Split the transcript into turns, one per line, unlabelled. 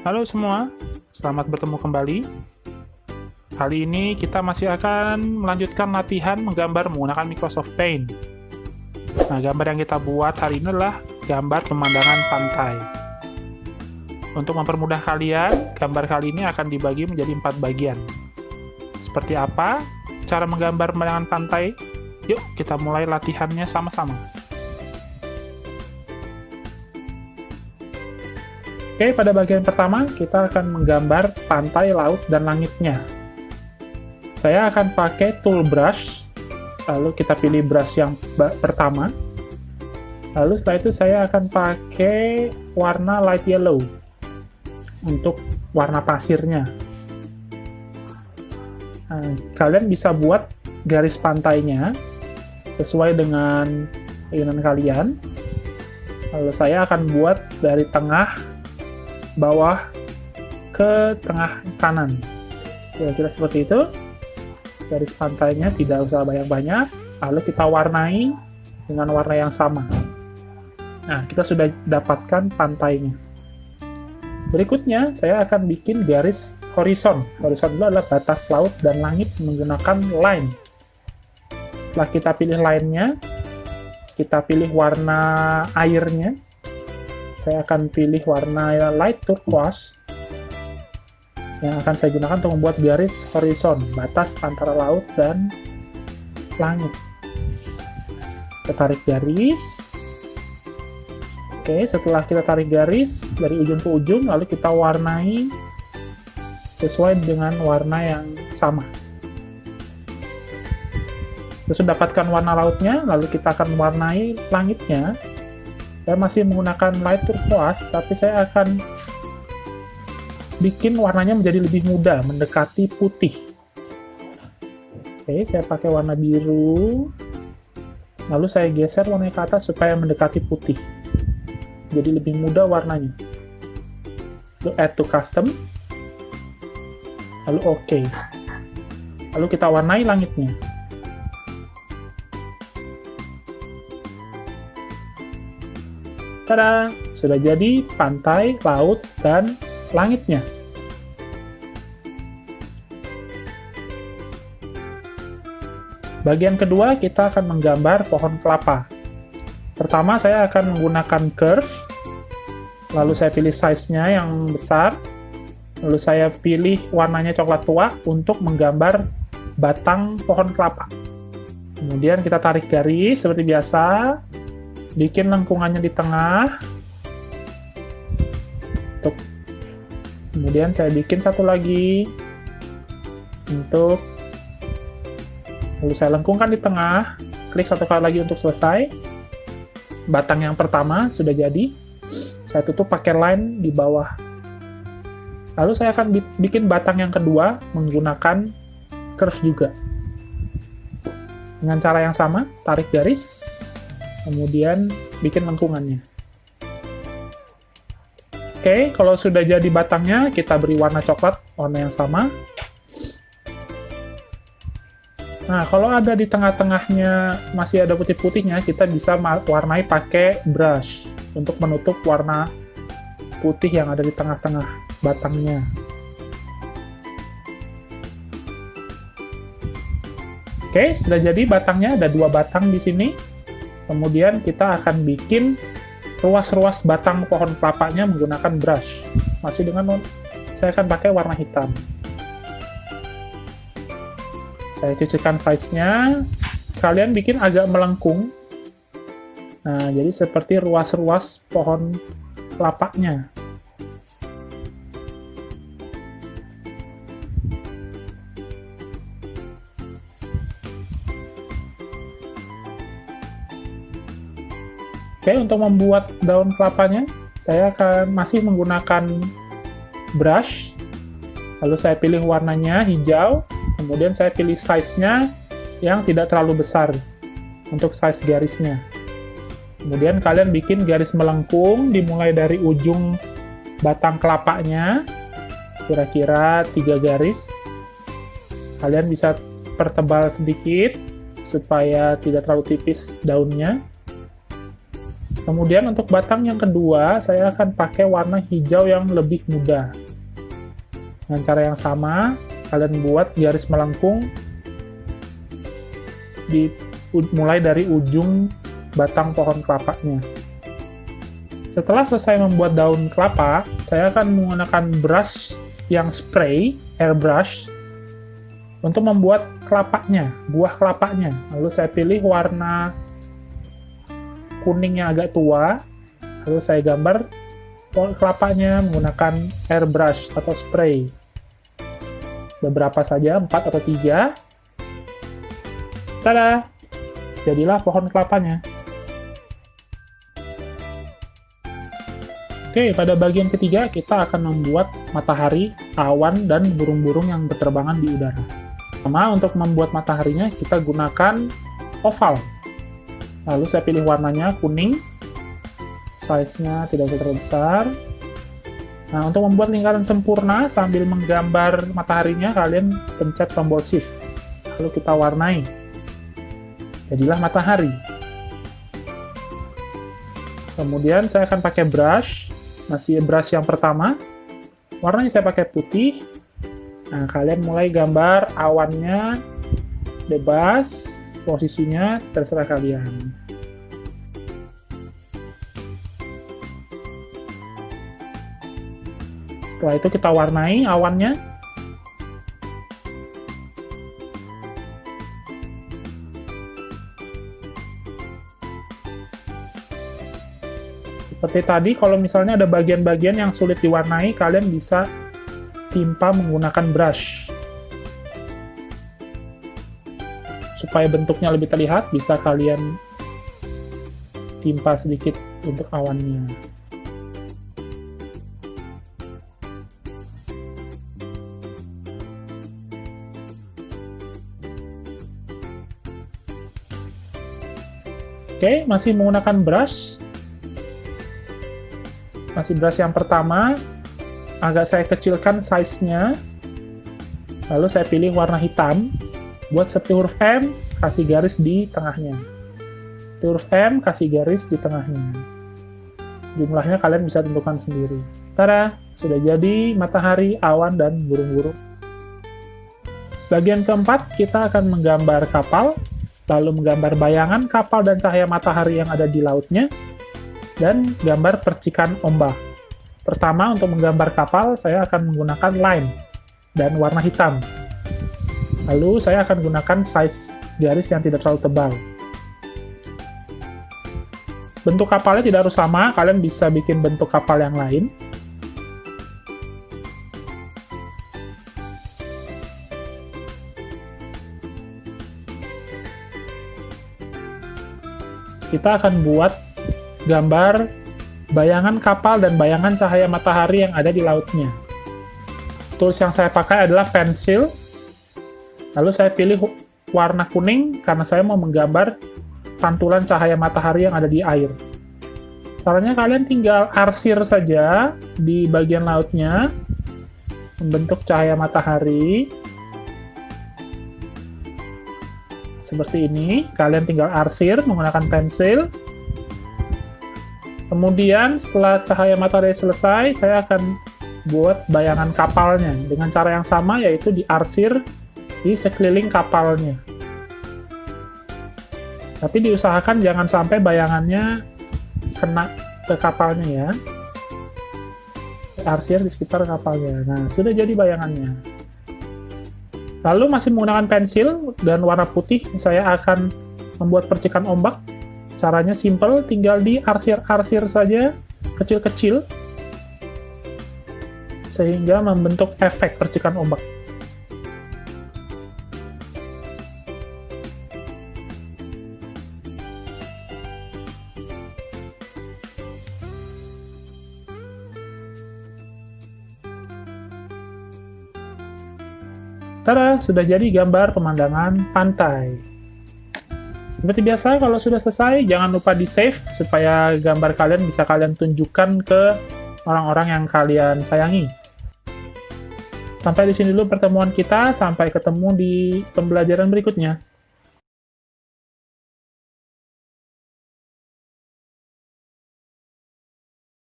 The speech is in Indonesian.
Halo semua, selamat bertemu kembali. Kali ini kita masih akan melanjutkan latihan menggambar menggunakan Microsoft Paint. Nah, gambar yang kita buat hari ini adalah gambar pemandangan pantai. Untuk mempermudah kalian, gambar kali ini akan dibagi menjadi 4 bagian. Seperti apa cara menggambar pemandangan pantai? Yuk, kita mulai latihannya sama-sama. Oke, pada bagian pertama kita akan menggambar pantai, laut, dan langitnya. Saya akan pakai tool brush, lalu kita pilih brush yang pertama. Lalu setelah itu saya akan pakai warna light yellow untuk warna pasirnya. Nah, kalian bisa buat garis pantainya sesuai dengan keinginan kalian. Lalu saya akan buat dari tengah bawah ke tengah kanan, kira-kira seperti itu. Garis pantainya tidak usah banyak-banyak, lalu kita warnai dengan warna yang sama. Nah, kita sudah dapatkan pantainya. Berikutnya saya akan bikin garis horizon. Horizon itu adalah batas laut dan langit menggunakan line. Setelah kita pilih line-nya, kita pilih warna airnya. Saya akan pilih warna light turquoise yang akan saya gunakan untuk membuat garis horizon, batas antara laut dan langit. Kita tarik garis. Oke, setelah kita tarik garis dari ujung ke ujung, lalu kita warnai sesuai dengan warna yang sama. Terus dapatkan warna lautnya, lalu kita akan warnai langitnya. Saya masih menggunakan light turquoise, tapi saya akan bikin warnanya menjadi lebih muda, mendekati putih. Oke, saya pakai warna biru, lalu saya geser warnanya ke atas supaya mendekati putih, jadi lebih muda warnanya. Lalu add to custom, lalu OK. Lalu kita warnai langitnya. Tada! Sudah jadi pantai, laut, dan langitnya. Bagian kedua, kita akan menggambar pohon kelapa. Pertama, saya akan menggunakan curve, lalu saya pilih size-nya yang besar, lalu saya pilih warnanya coklat tua untuk menggambar batang pohon kelapa. Kemudian kita tarik garis seperti biasa, bikin lengkungannya di tengah. Kemudian saya bikin satu lagi lalu saya lengkungkan di tengah, klik satu kali lagi untuk selesai. Batang yang pertama sudah jadi, saya tutup pakai line di bawah. Lalu saya akan bikin batang yang kedua menggunakan curve juga. Dengan cara yang sama, tarik garis, kemudian bikin lengkungannya. Oke, kalau sudah jadi batangnya, kita beri warna coklat, warna yang sama. Nah, kalau ada di tengah-tengahnya masih ada putih-putihnya, kita bisa warnai pakai brush untuk menutup warna putih yang ada di tengah-tengah batangnya. Oke, sudah jadi batangnya, ada 2 batang di sini. Kemudian kita akan bikin ruas-ruas batang pohon kelapanya menggunakan brush. Masih saya akan pakai warna hitam. Saya cucikan size-nya. Kalian bikin agak melengkung. Nah, jadi seperti ruas-ruas pohon kelapanya. Oke, untuk membuat daun kelapanya, saya akan masih menggunakan brush. Lalu saya pilih warnanya hijau, kemudian saya pilih size-nya yang tidak terlalu besar untuk size garisnya. Kemudian kalian bikin garis melengkung dimulai dari ujung batang kelapanya, kira-kira 3 garis. Kalian bisa pertebal sedikit supaya tidak terlalu tipis daunnya. Kemudian untuk batang yang kedua, saya akan pakai warna hijau yang lebih muda. Dengan cara yang sama, kalian buat garis melengkung mulai dari ujung batang pohon kelapanya. Setelah selesai membuat daun kelapa, saya akan menggunakan brush yang spray, airbrush, untuk membuat kelapanya, buah kelapanya. Lalu saya pilih warna kuning yang agak tua, lalu saya gambar pohon kelapanya menggunakan airbrush atau spray. Beberapa saja, 4 atau 3. Tada! Jadilah pohon kelapanya. Oke, pada bagian ketiga kita akan membuat matahari, awan, dan burung-burung yang berterbangan di udara. Pertama, untuk membuat mataharinya kita gunakan oval. Lalu saya pilih warnanya kuning, size-nya tidak terlalu besar. Nah, untuk membuat lingkaran sempurna sambil menggambar mataharinya, kalian pencet tombol shift. Lalu kita warnai. Jadilah matahari. Kemudian saya akan pakai brush, masih brush yang pertama. Warnanya saya pakai putih. Nah, kalian mulai gambar awannya bebas. Posisinya terserah kalian. Setelah itu kita warnai awannya. Seperti tadi, kalau misalnya ada bagian-bagian yang sulit diwarnai, kalian bisa timpa menggunakan brush. Supaya bentuknya lebih terlihat, bisa kalian timpa sedikit untuk awannya. Oke, masih menggunakan brush. Masih brush yang pertama, agak saya kecilkan size-nya. Lalu saya pilih warna hitam. Buat seperti huruf M, kasih garis di tengahnya. Huruf M, kasih garis di tengahnya. Jumlahnya kalian bisa tentukan sendiri. Tada! Sudah jadi matahari, awan, dan burung-burung. Bagian keempat, kita akan menggambar kapal, lalu menggambar bayangan kapal dan cahaya matahari yang ada di lautnya, dan gambar percikan ombak. Pertama, untuk menggambar kapal, saya akan menggunakan line dan warna hitam. Lalu saya akan gunakan size garis yang tidak terlalu tebal. Bentuk kapalnya tidak harus sama, kalian bisa bikin bentuk kapal yang lain. Kita akan buat gambar bayangan kapal dan bayangan cahaya matahari yang ada di lautnya. Tools yang saya pakai adalah pensil. Lalu saya pilih warna kuning karena saya mau menggambar pantulan cahaya matahari yang ada di air. Caranya kalian tinggal arsir saja di bagian lautnya, membentuk cahaya matahari. Seperti ini, kalian tinggal arsir menggunakan pensil. Kemudian setelah cahaya matahari selesai, saya akan buat bayangan kapalnya dengan cara yang sama, yaitu diarsir di sekeliling kapalnya. Tapi diusahakan jangan sampai bayangannya kena ke kapalnya ya. Arsir di sekitar kapalnya. Nah, sudah jadi bayangannya. Lalu masih menggunakan pensil dan warna putih, saya akan membuat percikan ombak. Caranya simple, tinggal diarsir-arsir saja, kecil-kecil, sehingga membentuk efek percikan ombak. Tada, sudah jadi gambar pemandangan pantai. Seperti biasa, kalau sudah selesai, jangan lupa di-save, supaya gambar kalian bisa kalian tunjukkan ke orang-orang yang kalian sayangi. Sampai di sini dulu pertemuan kita, sampai ketemu di pembelajaran berikutnya.